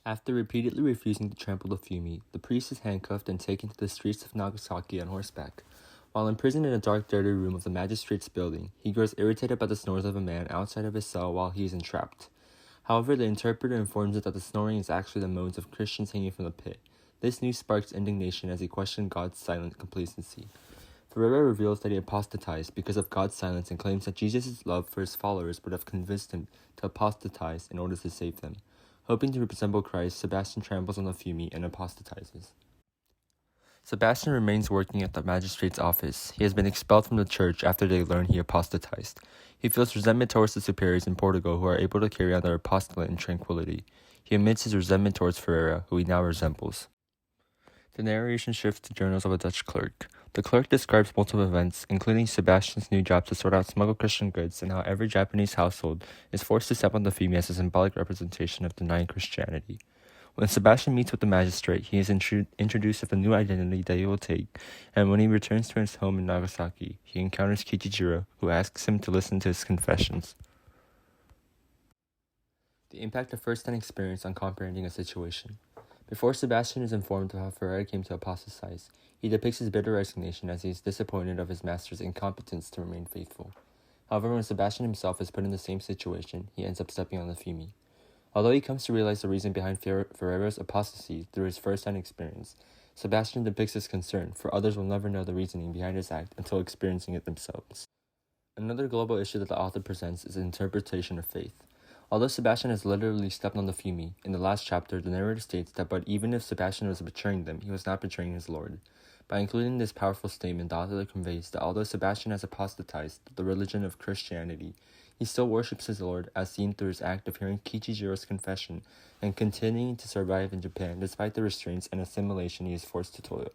After repeatedly refusing to trample the Fumi, the priest is handcuffed and taken to the streets of Nagasaki on horseback. While imprisoned in a dark, dirty room of the magistrate's building, he grows irritated by the snores of a man outside of his cell while he is entrapped. However, the interpreter informs it that the snoring is actually the moans of Christians hanging from the pit. This news sparks indignation as he questions God's silent complacency. Ferreira reveals that he apostatized because of God's silence and claims that Jesus' love for his followers would have convinced him to apostatize in order to save them. Hoping to resemble Christ, Sebastian tramples on the Fumi and apostatizes. Sebastian remains working at the magistrate's office. He has been expelled from the church after they learn he apostatized. He feels resentment towards the superiors in Portugal who are able to carry on their apostolate in tranquility. He admits his resentment towards Ferreira, who he now resembles. The narration shifts to journals of a Dutch clerk. The clerk describes multiple events, including Sebastian's new job to sort out smuggled Christian goods and how every Japanese household is forced to step on the Fumi as a symbolic representation of denying Christianity. When Sebastian meets with the magistrate, he is introduced with a new identity that he will take, and when he returns to his home in Nagasaki, he encounters Kichijiro, who asks him to listen to his confessions. The impact of first-hand experience on comprehending a situation. Before Sebastian is informed of how Ferreira came to apostatize, he depicts his bitter resignation as he is disappointed of his master's incompetence to remain faithful. However, when Sebastian himself is put in the same situation, he ends up stepping on the Fumi. Although he comes to realize the reason behind Ferreira's apostasy through his first-hand experience, Sebastian depicts his concern, for others will never know the reasoning behind his act until experiencing it themselves. Another global issue that the author presents is the interpretation of faith. Although Sebastian has literally stepped on the Fumi, in the last chapter the narrator states that but even if Sebastian was betraying them, he was not betraying his Lord. By including this powerful statement, the author conveys that although Sebastian has apostatized the religion of Christianity, he still worships his Lord, as seen through his act of hearing Kichijiro's confession and continuing to survive in Japan despite the restraints and assimilation he is forced to toil.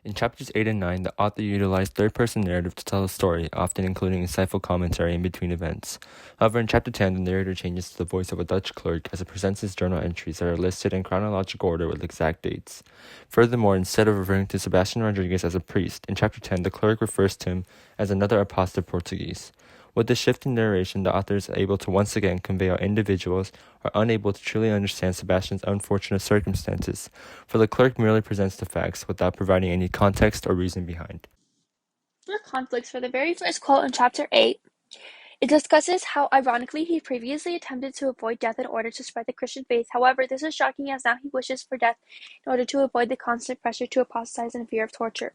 In chapters 8 and 9, the author utilized third-person narrative to tell the story, often including insightful commentary in between events. However, in chapter 10, the narrator changes to the voice of a Dutch clerk as it presents his journal entries that are listed in chronological order with exact dates. Furthermore, instead of referring to Sebastian Rodrigues as a priest, in chapter 10, the clerk refers to him as another apostate Portuguese. With the shift in narration, the author is able to once again convey how individuals are unable to truly understand Sebastian's unfortunate circumstances, for the clerk merely presents the facts without providing any context or reason behind. For conflicts, for the very first quote in chapter 8, it discusses how, ironically, he previously attempted to avoid death in order to spread the Christian faith. However, this is shocking as now he wishes for death in order to avoid the constant pressure to apostatize and fear of torture.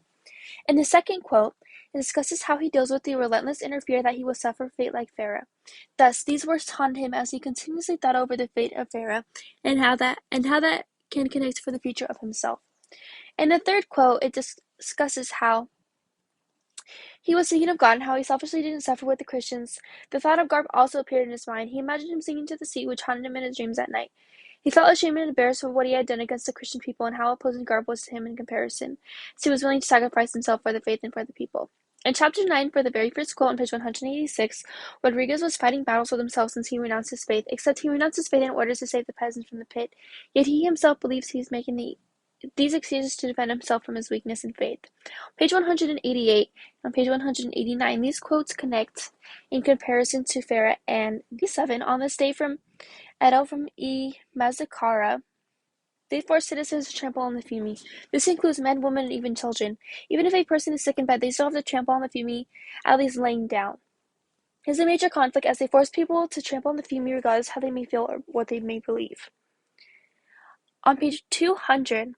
In the second quote, it discusses how he deals with the relentless inner fear that he will suffer fate like Farah. Thus, these words taunt him as he continuously thought over the fate of Farah and how that can connect for the future of himself. In the third quote, it discusses how he was thinking of God and how he selfishly didn't suffer with the Christians. The thought of Garb also appeared in his mind. He imagined him sinking to the sea, which haunted him in his dreams at night. He felt ashamed and embarrassed for what he had done against the Christian people and how opposing Garb was to him in comparison, so he was willing to sacrifice himself for the faith and for the people. In chapter 9, for the very first quote on page 186, Rodrigues was fighting battles with himself since he renounced his faith, except he renounced his faith in order to save the peasants from the pit. Yet he himself believes he is making these excuses to defend himself from his weakness in faith. Page 188 and page 189, these quotes connect in comparison to Farah and B7. On this day from Edo from E. Mazakara, they force citizens to trample on the Fumi. This includes men, women, and even children. Even if a person is sick in bed, they still have to trample on the Fumi, at least laying down. It is a major conflict as they force people to trample on the Fumi regardless how they may feel or what they may believe. On page 200,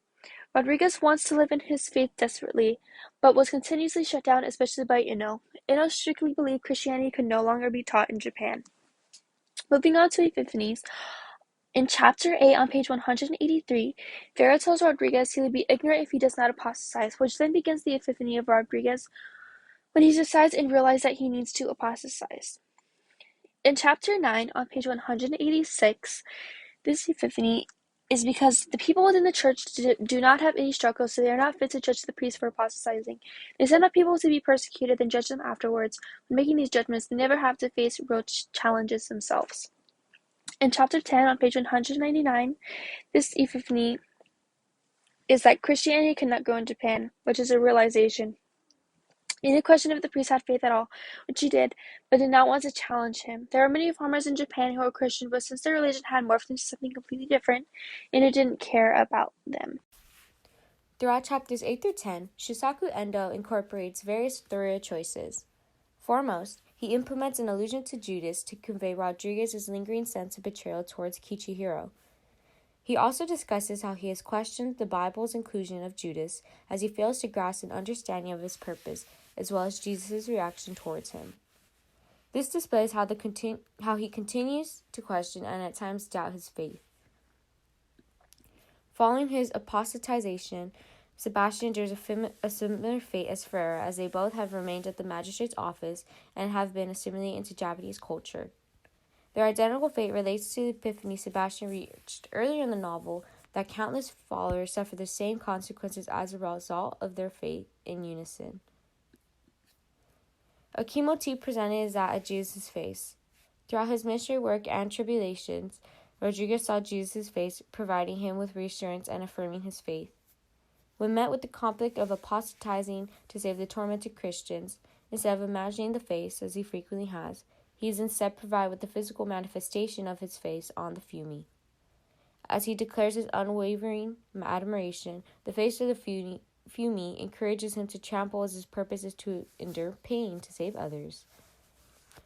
Rodrigues wants to live in his faith desperately, but was continuously shut down, especially by Ino. Ino strictly believed Christianity could no longer be taught in Japan. Moving on to Epiphanies. In chapter 8 on page 183, Farah tells Rodrigues he will be ignorant if he does not apostatize, which then begins the epiphany of Rodrigues when he decides and realizes that he needs to apostatize. In chapter 9 on page 186, this epiphany is because the people within the church do not have any struggles, so they are not fit to judge the priest for apostatizing. They send out people to be persecuted, then judge them afterwards. When making these judgments, they never have to face real challenges themselves. In chapter 10, on page 199, this epiphany is that Christianity cannot grow in Japan, which is a realization. He did question if the priest had faith at all, which he did, but did not want to challenge him. There were many farmers in Japan who were Christian, but since their religion had morphed into something completely different, Endo didn't care about them. Throughout chapters 8 through 10, Shusaku Endo incorporates various thorough choices. Foremost, he implements an allusion to Judas to convey Rodriguez's lingering sense of betrayal towards Kichihiro. He also discusses how he has questioned the Bible's inclusion of Judas as he fails to grasp an understanding of his purpose, as well as Jesus' reaction towards him. This displays how he continues to question and at times doubt his faith. Following his apostatization, Sebastian endures a similar fate as Ferreira, as they both have remained at the magistrate's office and have been assimilated into Japanese culture. Their identical fate relates to the epiphany Sebastian reached earlier in the novel, that countless followers suffer the same consequences as a result of their faith in unison. A key motif presented is that of Jesus' face. Throughout his ministry work and tribulations, Rodriguez saw Jesus' face, providing him with reassurance and affirming his faith. When met with the conflict of apostatizing to save the tormented Christians, instead of imagining the face, as he frequently has, he is instead provided with the physical manifestation of his face on the fumi. As he declares his unwavering admiration, the face of the fumi encourages him to trample, as his purpose is to endure pain to save others.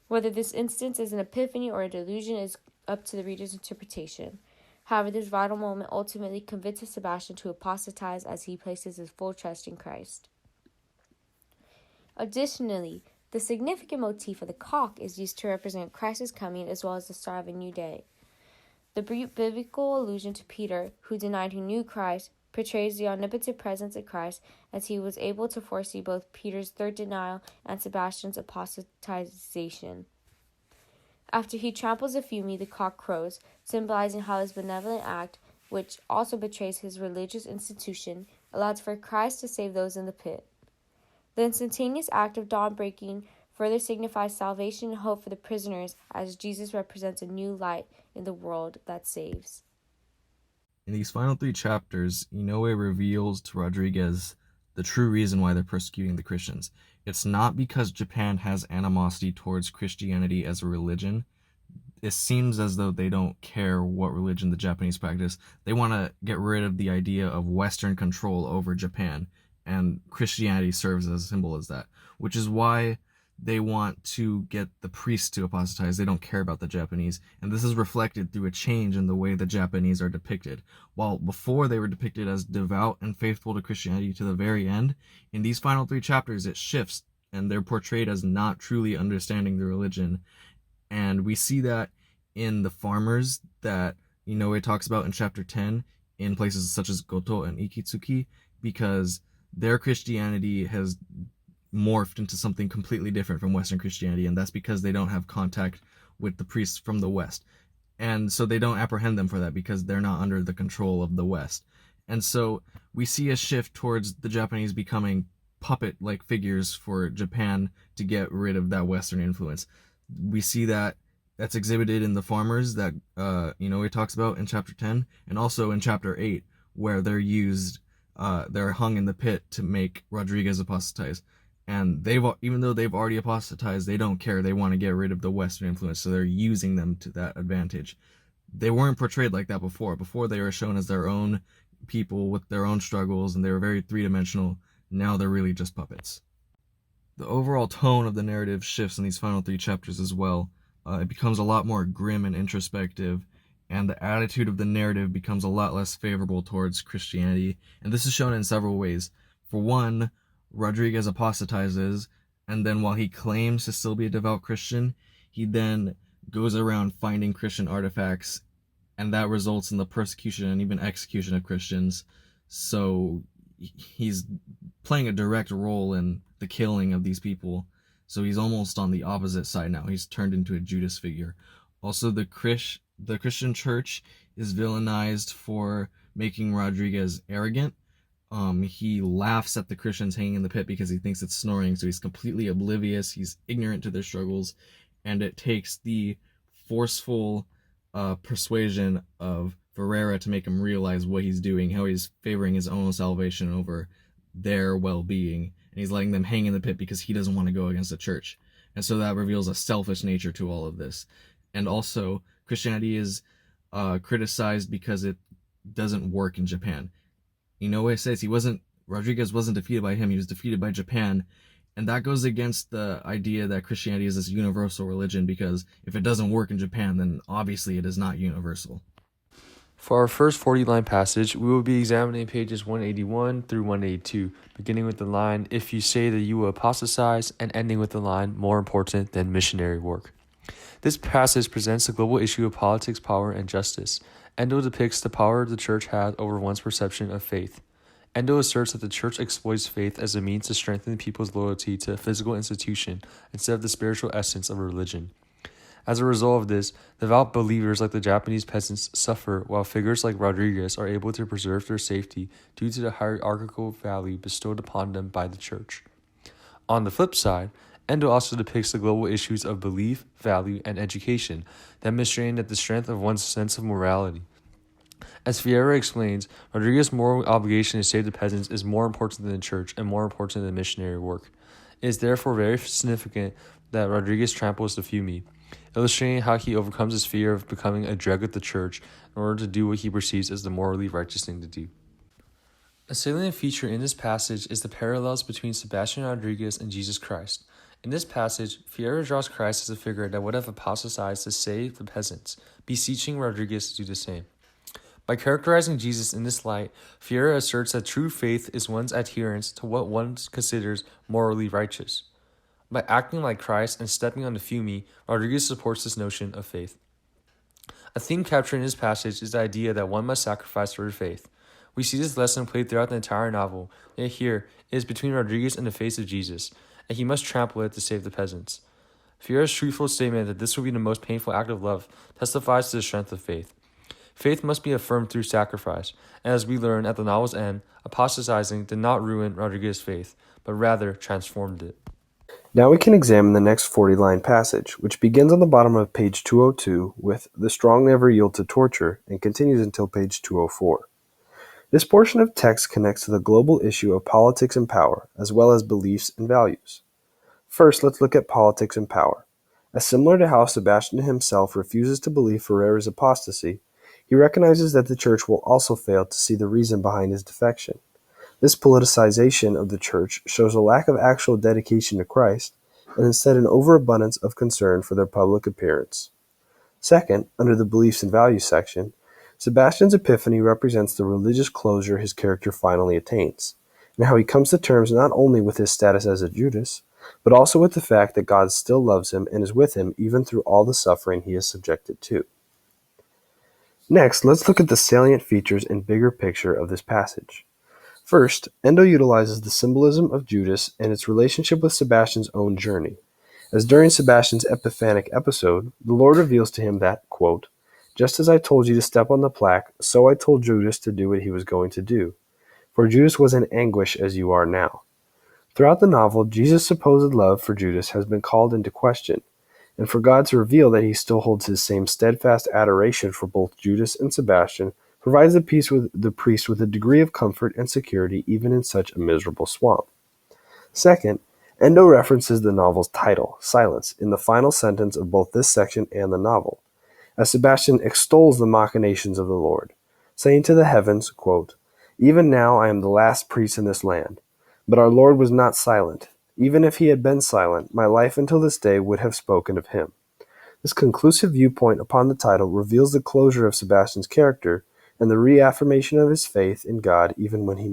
Whether this instance is an epiphany or a delusion is up to the reader's interpretation. However, this vital moment ultimately convinces Sebastian to apostatize as he places his full trust in Christ. Additionally, the significant motif of the cock is used to represent Christ's coming as well as the start of a new day. The biblical allusion to Peter, who denied he knew Christ, portrays the omnipotent presence of Christ, as he was able to foresee both Peter's third denial and Sebastian's apostatization. After he tramples the fumi, the cock crows, symbolizing how his benevolent act, which also betrays his religious institution, allows for Christ to save those in the pit. The instantaneous act of dawn breaking further signifies salvation and hope for the prisoners, as Jesus represents a new light in the world that saves. In these final 3 chapters, Inoue reveals to Rodriguez the true reason why they're persecuting the Christians. It's not because Japan has animosity towards Christianity as a religion. It seems as though they don't care what religion the Japanese practice. They want to get rid of the idea of Western control over Japan, and Christianity serves as a symbol as that, which is why they want to get the priests to apostatize. They don't care about the Japanese, and this is reflected through a change in the way the Japanese are depicted. While before they were depicted as devout and faithful to Christianity to the very end, in these final 3 chapters it shifts, and they're portrayed as not truly understanding the religion. And we see that in the farmers that Inoue talks about in chapter 10, in places such as Goto and Ikitsuki, because their Christianity has morphed into something completely different from Western Christianity, and that's because they don't have contact with the priests from the West. And so they don't apprehend them for that because they're not under the control of the West. And so we see a shift towards the Japanese becoming puppet-like figures for Japan to get rid of that Western influence. We see that's exhibited in the farmers that Inoue talks about in chapter 10, and also in chapter 8, where they're hung in the pit to make Rodriguez apostatize. And even though they've already apostatized, they don't care. They want to get rid of the Western influence, so they're using them to that advantage. They weren't portrayed like that before. Before, they were shown as their own people with their own struggles, and they were very three-dimensional. Now they're really just puppets. The overall tone of the narrative shifts in these final 3 chapters as well. It becomes a lot more grim and introspective, and the attitude of the narrative becomes a lot less favorable towards Christianity. And this is shown in several ways. For one, Rodriguez apostatizes, and then while he claims to still be a devout Christian, he then goes around finding Christian artifacts, and that results in the persecution and even execution of Christians. So he's playing a direct role in the killing of these people. So he's almost on the opposite side now. He's turned into a Judas figure. Also, the Christian church is villainized for making Rodriguez arrogant. He laughs at the Christians hanging in the pit because he thinks it's snoring, so he's completely oblivious, he's ignorant to their struggles, and it takes the forceful persuasion of Ferreira to make him realize what he's doing, how he's favoring his own salvation over their well-being, and he's letting them hang in the pit because he doesn't want to go against the church. And so that reveals a selfish nature to all of this. And also, Christianity is criticized because it doesn't work in Japan. Inoue says Rodriguez wasn't defeated by him, he was defeated by Japan. And that goes against the idea that Christianity is this universal religion, because if it doesn't work in Japan, then obviously it is not universal. For our first 40-line passage, we will be examining pages 181 through 182, beginning with the line, "If you say that you will apostatize," and ending with the line, "more important than missionary work." This passage presents the global issue of politics, power, and justice. Endo depicts the power the church has over one's perception of faith. Endo asserts that the church exploits faith as a means to strengthen people's loyalty to a physical institution instead of the spiritual essence of a religion. As a result of this, devout believers like the Japanese peasants suffer, while figures like Rodriguez are able to preserve their safety due to the hierarchical value bestowed upon them by the church. On the flip side, Endo also depicts the global issues of belief, value, and education, demonstrating that the strength of one's sense of morality. As Vieira explains, Rodriguez's moral obligation to save the peasants is more important than the church and more important than missionary work. It is therefore very significant that Rodriguez tramples the Fiume, illustrating how he overcomes his fear of becoming a dreg of the church in order to do what he perceives as the morally righteous thing to do. A salient feature in this passage is the parallels between Sebastian Rodriguez and Jesus Christ. In this passage, Vieira draws Christ as a figure that would have apostatized to save the peasants, beseeching Rodriguez to do the same. By characterizing Jesus in this light, Vieira asserts that true faith is one's adherence to what one considers morally righteous. By acting like Christ and stepping on the Fiume, Rodriguez supports this notion of faith. A theme captured in this passage is the idea that one must sacrifice for faith. We see this lesson played throughout the entire novel, yet here it is between Rodriguez and the face of Jesus, and he must trample it to save the peasants. Vieira's truthful statement that this will be the most painful act of love testifies to the strength of faith. Faith must be affirmed through sacrifice, and as we learn at the novel's end, apostatizing did not ruin Rodriguez's faith, but rather transformed it. Now we can examine the next 40-line passage, which begins on the bottom of page 202 with "The strong never yield to torture" and continues until page 204. This portion of text connects to the global issue of politics and power, as well as beliefs and values. First, let's look at politics and power. As similar to how Sebastian himself refuses to believe Ferrera's apostasy, he recognizes that the church will also fail to see the reason behind his defection. This politicization of the church shows a lack of actual dedication to Christ, and instead an overabundance of concern for their public appearance. Second, under the beliefs and values section, Sebastian's epiphany represents the religious closure his character finally attains, and how he comes to terms not only with his status as a Judas, but also with the fact that God still loves him and is with him even through all the suffering he is subjected to. Next, let's look at the salient features and bigger picture of this passage. First, Endo utilizes the symbolism of Judas and its relationship with Sebastian's own journey, as during Sebastian's epiphanic episode, the Lord reveals to him that, quote, "Just as I told you to step on the plaque, so I told Judas to do what he was going to do. For Judas was in anguish as you are now." Throughout the novel, Jesus' supposed love for Judas has been called into question, and for God to reveal that he still holds his same steadfast adoration for both Judas and Sebastian provides the priest with a degree of comfort and security even in such a miserable swamp. Second, Endo references the novel's title, Silence, in the final sentence of both this section and the novel, as Sebastian extols the machinations of the Lord, saying to the heavens, quote, "Even now I am the last priest in this land. But our Lord was not silent. Even if he had been silent, my life until this day would have spoken of him." This conclusive viewpoint upon the title reveals the closure of Sebastian's character and the reaffirmation of his faith in God even when he